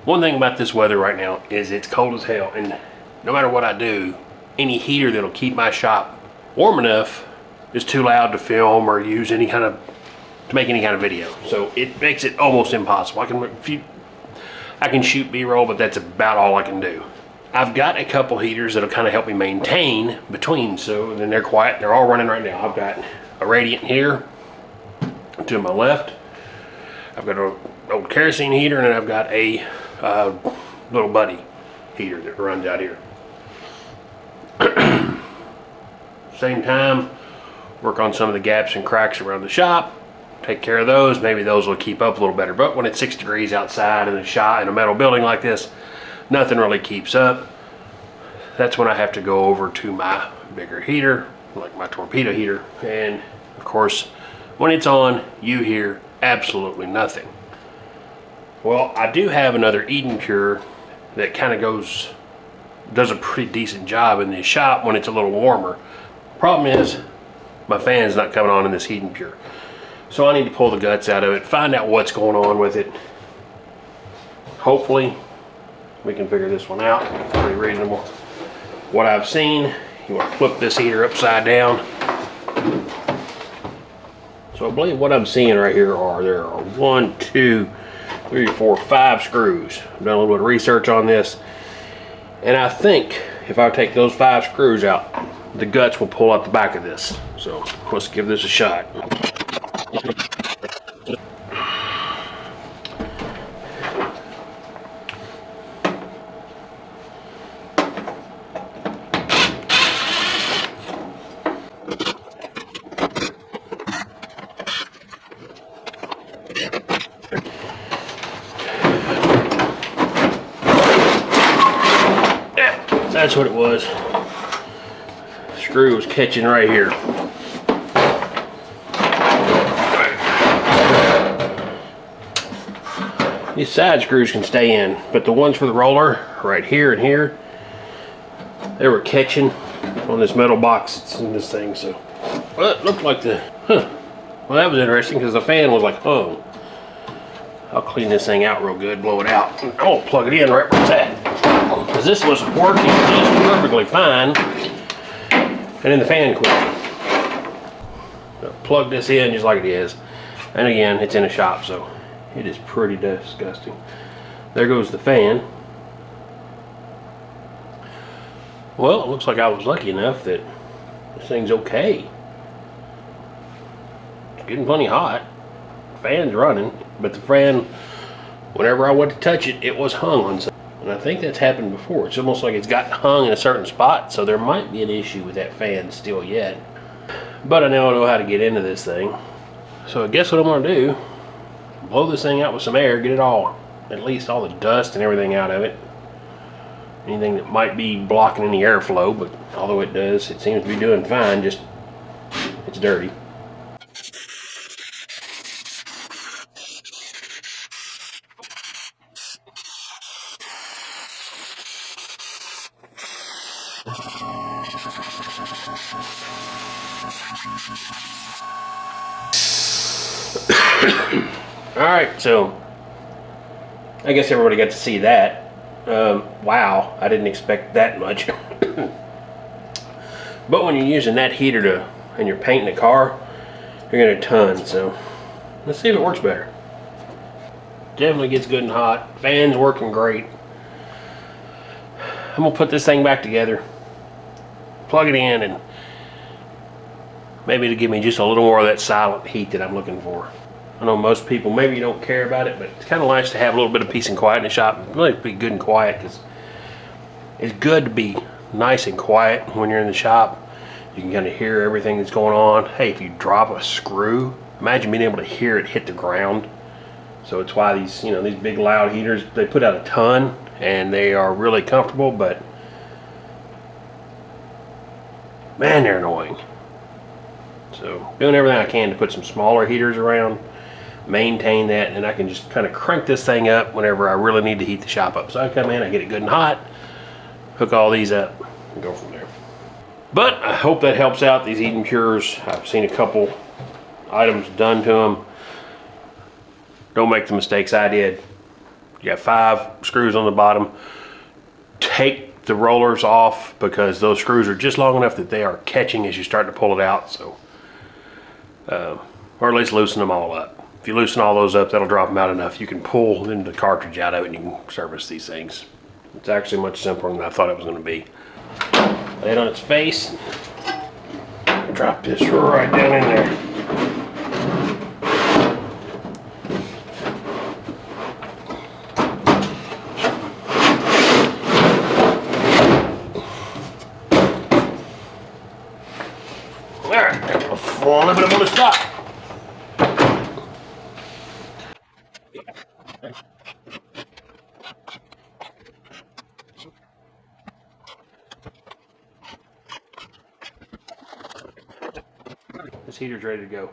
One thing about this weather right now is it's cold as hell, and no matter what I do, any heater that'll keep my shop warm enough is too loud to film or use any kind of, to make any kind of video. So it makes it almost impossible. I can shoot B-roll, but that's about all I can do. I've got a couple heaters that'll kind of help me maintain between, so then they're quiet. They're all running right now. I've got a radiant here to my left. I've got an old kerosene heater, and then I've got a little buddy heater that runs out here. Same time, work on some of the gaps and cracks around the shop. Take care of those. Maybe those will keep up a little better. But when it's 6 degrees outside in a shop in a metal building like this, nothing really keeps up. That's when I have to go over to my bigger heater, like my torpedo heater. And of course, when it's on, you hear absolutely nothing. Well, I do have another edenpure that kind of does a pretty decent job in this shop when it's a little warmer. Problem is, my fan's not coming on in this edenpure. So I need to pull the guts out of it, find out what's going on with it. Hopefully, we can figure this one out. Pretty reasonable. What I've seen, you want to flip this heater upside down. So I believe what I'm seeing right here there are 1, 2, 3, 4, 5 screws. I've done a little bit of research on this, and I think if I take those 5 screws out, the guts will pull out the back of this. So let's give this a shot. That's what it was. The screw was catching right here. These side screws can stay in, but the ones for the roller, right here and here, they were catching on this metal box that's in this thing. So, well, it looked like well, that was interesting because the fan was like, oh. I'll clean this thing out real good, blow it out. I'm gonna plug it in right where it's at. Because this was working just perfectly fine, and then the fan quit. So plug this in just like it is, and again, it's in a shop, so it is pretty disgusting. There goes the fan. Well, it looks like I was lucky enough that this thing's okay. It's getting plenty hot. The fan's running, but the fan, whenever I went to touch it, it was hung on something. And I think that's happened before. It's almost like it's got hung in a certain spot, so there might be an issue with that fan still yet. But I now know how to get into this thing. So I guess what I'm gonna do, blow this thing out with some air, get it all, at least all the dust and everything out of it. Anything that might be blocking any airflow, but although it does, it seems to be doing fine, just it's dirty. Alright, so I guess everybody got to see that. Wow, I didn't expect that much. But when you're using that heater and you're painting a car, you're gonna ton. So let's see if it works better. Definitely gets good and hot. Fan's working great. I'm gonna put this thing back together, plug it in, and maybe to give me just a little more of that silent heat that I'm looking for. I know most people, maybe you don't care about it, but it's kind of nice to have a little bit of peace and quiet in the shop. Really be good and quiet, because it's good to be nice and quiet when you're in the shop. You can kind of hear everything that's going on. Hey, if you drop a screw, imagine being able to hear it hit the ground. So it's why these, these big loud heaters, they put out a ton and they are really comfortable, but man, they're annoying. So doing everything I can to put some smaller heaters around, maintain that, and I can just kind of crank this thing up whenever I really need to heat the shop up. So I come in, I get it good and hot, hook all these up, and go from there. But I hope that helps out these edenpures. I've seen a couple items done to them. Don't make the mistakes I did. You got 5 screws on the bottom. Take the rollers off because those screws are just long enough that they are catching as you start to pull it out. So, or at least loosen them all up. If you loosen all those up, that'll drop them out enough. You can pull the cartridge out of it and you can service these things. It's actually much simpler than I thought it was going to be. Lay it on its face. Drop this right down in there. Alright, before a little bit I'm going to stop. This heater's ready to go.